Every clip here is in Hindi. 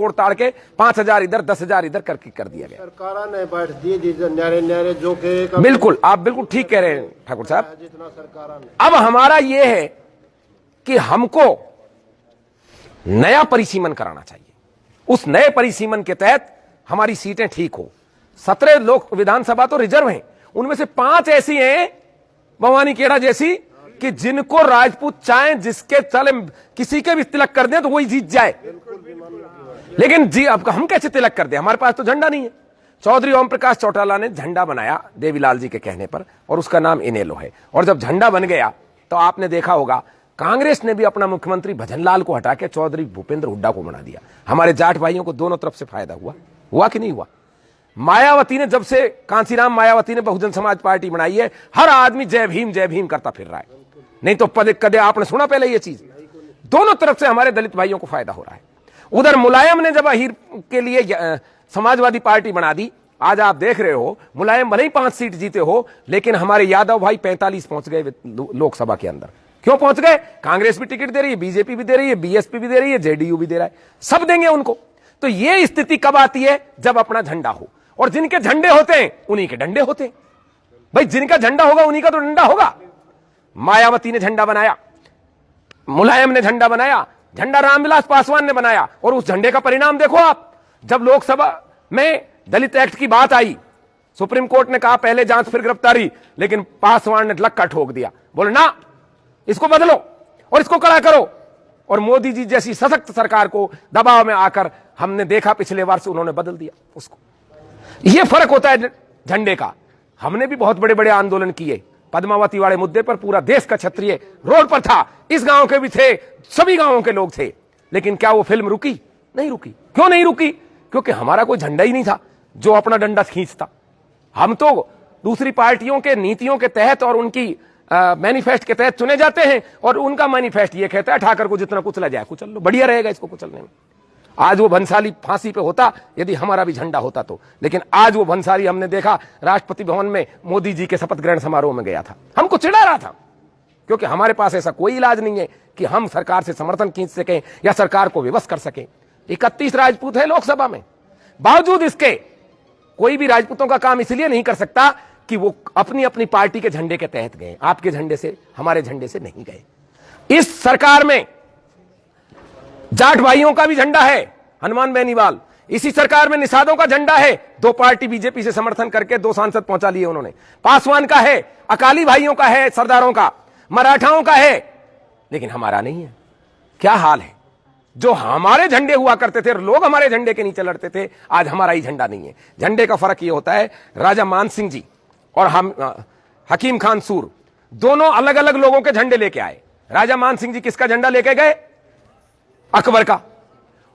तोड़ ताड़ के 5,000 इधर 10,000 इधर करके कर दिया गया। सरकार ने बैठ दिए न्यारे जो के बिल्कुल, आप बिल्कुल ठीक कह रहे हैं ठाकुर साहब। जितना सरकार ने अब हमारा यह है कि हमको नया परिसीमन कराना चाहिए। उस नए परिसीमन के तहत हमारी सीटें ठीक हो। 17 लोक विधानसभा तो रिजर्व हैं, उनमें से 5 ऐसी हैं भवानी खेड़ा जैसी कि जिनको राजपूत चाहें जिसके चले किसी के भी तिलक कर दें तो वही जीत जाए। लेकिन जी अब हम कैसे तिलक कर दें, हमारे पास तो झंडा नहीं है। चौधरी ओम प्रकाश चौटाला ने झंडा बनाया देवीलाल जी के कहने पर और उसका नाम इनेलो है। और जब झंडा बन गया तो आपने देखा होगा कांग्रेस ने भी अपना मुख्यमंत्री भजनलाल को हटा के चौधरी भूपेंद्र हुड्डा को बना दिया। हमारे जाट भाइयों को दोनों तरफ से फायदा हुआ कि नहीं हुआ? मायावती ने जब से कांसीराम मायावती ने बहुजन समाज पार्टी बनाई है, हर आदमी जय भीम करता फिर रहा है। नहीं तो पदे कदे आपने सुना पहले ये चीज? दोनों तरफ से हमारे दलित भाइयों को फायदा हो रहा है। उधर मुलायम ने जब अहीर के लिए समाजवादी पार्टी बना दी, आज आप देख रहे हो मुलायम भले ही 5 सीट जीते हो, लेकिन हमारे यादव भाई 45 पहुंच गए लोकसभा के अंदर। क्यों पहुंच गए? कांग्रेस भी टिकट दे रही है, बीजेपी भी दे रही है, बीएसपी भी दे रही है, जेडीयू भी दे रहा है, सब देंगे उनको। तो ये स्थिति कब आती है? जब अपना झंडा हो, और जिनके झंडे होते हैं उन्हीं के डंडे होते हैं। भाई जिनका झंडा होगा उन्हीं का तो डंडा होगा। मायावती ने झंडा बनाया, मुलायम ने झंडा बनाया, झंडा रामविलास पासवान ने बनाया, और उस झंडे का परिणाम देखो आप। जब लोकसभा में दलित एक्ट की बात आई, सुप्रीम कोर्ट ने कहा पहले जांच फिर गिरफ्तारी, लेकिन पासवान ने लक्का ठोक दिया, बोले ना इसको बदलो और इसको कड़ा करो। और मोदी जी जैसी सशक्त सरकार को दबाव में आकर हमने देखा पिछले वर्ष उन्होंने बदल दिया उसको। यह फर्क होता है झंडे का। हमने भी बहुत बड़े बड़े आंदोलन किए, पद्मावती वाले मुद्दे पर पूरा देश का क्षत्रिय रोड पर था, इस गांव के भी थे, सभी गांवों के लोग थे। लेकिन क्या वो फिल्म रुकी? नहीं रुकी। क्यों नहीं रुकी? क्योंकि हमारा कोई झंडा ही नहीं था जो अपना डंडा खींचता। हम तो दूसरी पार्टियों के नीतियों के तहत और उनकी मैनिफेस्ट के तहत चुने जाते हैं, और उनका मैनिफेस्ट ये कहता है ठाकर को जितना कुचला जाए कुचल लो, बढ़िया रहेगा इसको कुचलने में। आज वो भंसाली फांसी पे होता यदि हमारा भी झंडा होता तो, लेकिन आज वो भंसाली हमने देखा राष्ट्रपति भवन में मोदी जी के शपथ ग्रहण समारोह में गया था, हमको चिढ़ा रहा था। क्योंकि हमारे पास ऐसा कोई इलाज नहीं है कि हम सरकार से समर्थन खींच सकें या सरकार को विवश कर सकें। 31 राजपूत है लोकसभा में, बावजूद इसके कोई भी राजपूतों का काम इसलिए नहीं कर सकता कि वो अपनी अपनी पार्टी के झंडे के तहत गए, आपके झंडे से हमारे झंडे से नहीं गए। इस सरकार में जाट भाइयों का भी झंडा है, हनुमान बेनीवाल। इसी सरकार में निषादों का झंडा है, 2 पार्टी बीजेपी से समर्थन करके 2 सांसद पहुंचा लिए उन्होंने। पासवान का है, अकाली भाइयों का है, सरदारों का, मराठाओं का है, लेकिन हमारा नहीं है। क्या हाल है? जो हमारे झंडे हुआ करते थे, लोग हमारे झंडे के नीचे लड़ते थे, आज हमारा ही झंडा नहीं है। झंडे का फर्क यह होता है, राजा मान सिंह जी और हम हकीम खान सूर दोनों अलग अलग लोगों के झंडे लेके आए। राजा मान सिंह जी किसका झंडा लेके गए? अकबर का।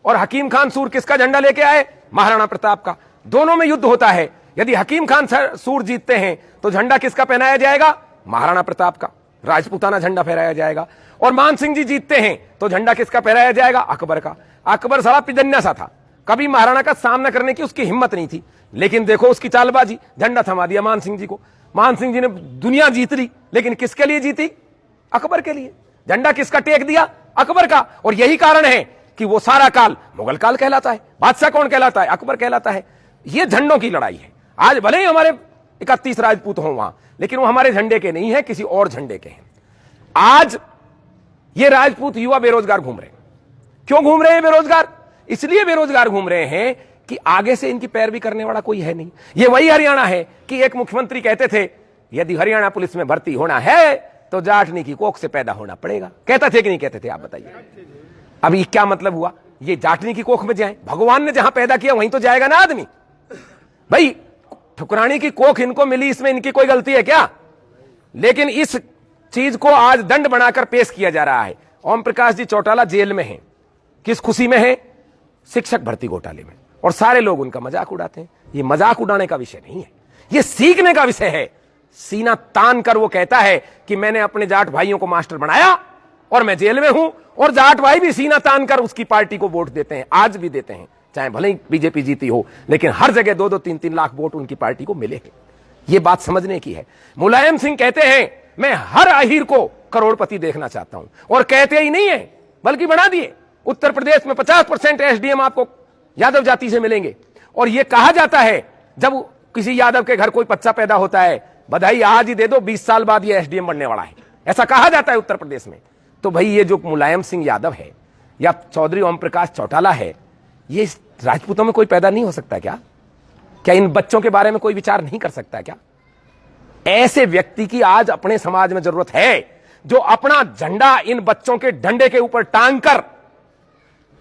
और हकीम खान सूर किसका झंडा लेके आए? महाराणा प्रताप का। दोनों में युद्ध होता है। यदि हकीम खान सूर जीतते हैं तो झंडा किसका पहनाया जाएगा? महाराणा प्रताप का, राजपूताना झंडा फहराया जाएगा। और मान सिंह जी जीतते हैं तो झंडा किसका फहराया जाएगा? अकबर का। अकबर सारा पिजन्या सा था, कभी महाराणा का सामना करने की उसकी हिम्मत नहीं थी, लेकिन देखो उसकी चालबाजी, झंडा थमा दिया मान सिंह जी को। मान सिंह जी ने दुनिया जीत ली, लेकिन किसके लिए जीती? अकबर के लिए। झंडा किसका टेक दिया? अकबर का। और यही कारण है कि वो सारा काल मुगल काल कहलाता है। बादशाह कौन कहलाता है? अकबर कहलाता है। ये झंडों की लड़ाई है। आज भले ही हमारे 31 राजपूत हों वहां, लेकिन वो हमारे झंडे के नहीं है, किसी और झंडे के हैं। आज ये राजपूत युवा बेरोजगार घूम रहे हैं। क्यों घूम रहे हैं बेरोजगार? इसलिए बेरोजगार घूम रहे हैं कि आगे से इनकी पैरवी करने वाला कोई है नहीं। ये वही हरियाणा है कि एक मुख्यमंत्री कहते थे यदि हरियाणा पुलिस में भर्ती होना है तो जाटनी की कोख से पैदा होना पड़ेगा। कहता थे कि नहीं कहते थे? आप बताइए। अभी क्या मतलब हुआ? ये जाटनी की कोख में जाए? भगवान ने जहां पैदा किया वहीं तो जाएगा ना आदमी। भाई ठुकरानी की कोख इनको मिली, इसमें इनकी कोई गलती है क्या? लेकिन इस चीज को आज दंड बनाकर पेश किया जा रहा है। ओम प्रकाश जी चौटाला जेल में हैं, किस खुशी में है? शिक्षक भर्ती घोटाले में। और सारे लोग उनका मजाक उड़ाते हैं। ये मजाक उड़ाने का विषय नहीं है, ये सीखने का विषय है। सीना तान कर वो कहता है कि मैंने अपने जाट भाइयों को मास्टर बनाया और मैं जेल में हूं, और जाट भाई भी सीना तान कर उसकी पार्टी को वोट देते हैं, आज भी देते हैं, चाहे भले ही बीजेपी जीती हो, लेकिन हर जगह 2-2, 3-3 लाख वोट उनकी पार्टी को मिले हैं। ये बात समझने की है। मुलायम सिंह कहते हैं मैं हर अहीर को करोड़पति देखना चाहता हूं, और कहते ही नहीं है बल्कि बना दिए। उत्तर प्रदेश में 50% एसडीएम आपको यादव जाति से मिलेंगे। और यह कहा जाता है जब किसी यादव के घर कोई बच्चा पैदा होता है, बधाई आज ही दे दो, 20 साल बाद ये एसडीएम बनने वाला है, ऐसा कहा जाता है उत्तर प्रदेश में। तो भाई ये जो मुलायम सिंह यादव है या चौधरी ओम प्रकाश चौटाला है, ये राजपूतों में कोई पैदा नहीं हो सकता क्या? क्या इन बच्चों के बारे में कोई विचार नहीं कर सकता क्या? ऐसे व्यक्ति की आज अपने समाज में जरूरत है, जो अपना झंडा इन बच्चों के डंडे के ऊपर टांग कर,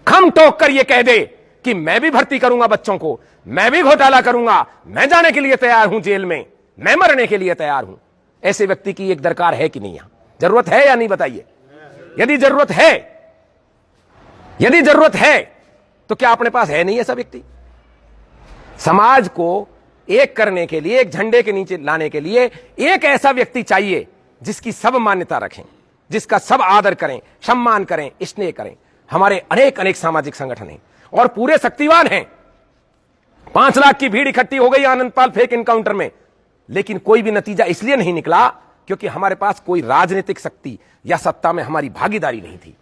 खम ठोक कर यह कह दे कि मैं भी भर्ती करूंगा बच्चों को, मैं भी घोटाला करूंगा, मैं जाने के लिए तैयार हूं जेल में, मैं मरने के लिए तैयार हूं। ऐसे व्यक्ति की एक दरकार है कि नहीं? यहां जरूरत है या नहीं बताइए? यदि जरूरत है तो क्या अपने पास है नहीं ऐसा व्यक्ति? समाज को एक करने के लिए, एक झंडे के नीचे लाने के लिए एक ऐसा व्यक्ति चाहिए जिसकी सब मान्यता रखें, जिसका सब आदर करें, सम्मान करें, स्नेह करें। हमारे अनेक सामाजिक संगठन हैं और पूरे शक्तिवान हैं। 5 लाख की भीड़ इकट्ठी हो गई आनंदपाल फेक एनकाउंटर में, लेकिन कोई भी नतीजा इसलिए नहीं निकला क्योंकि हमारे पास कोई राजनीतिक शक्ति या सत्ता में हमारी भागीदारी नहीं थी।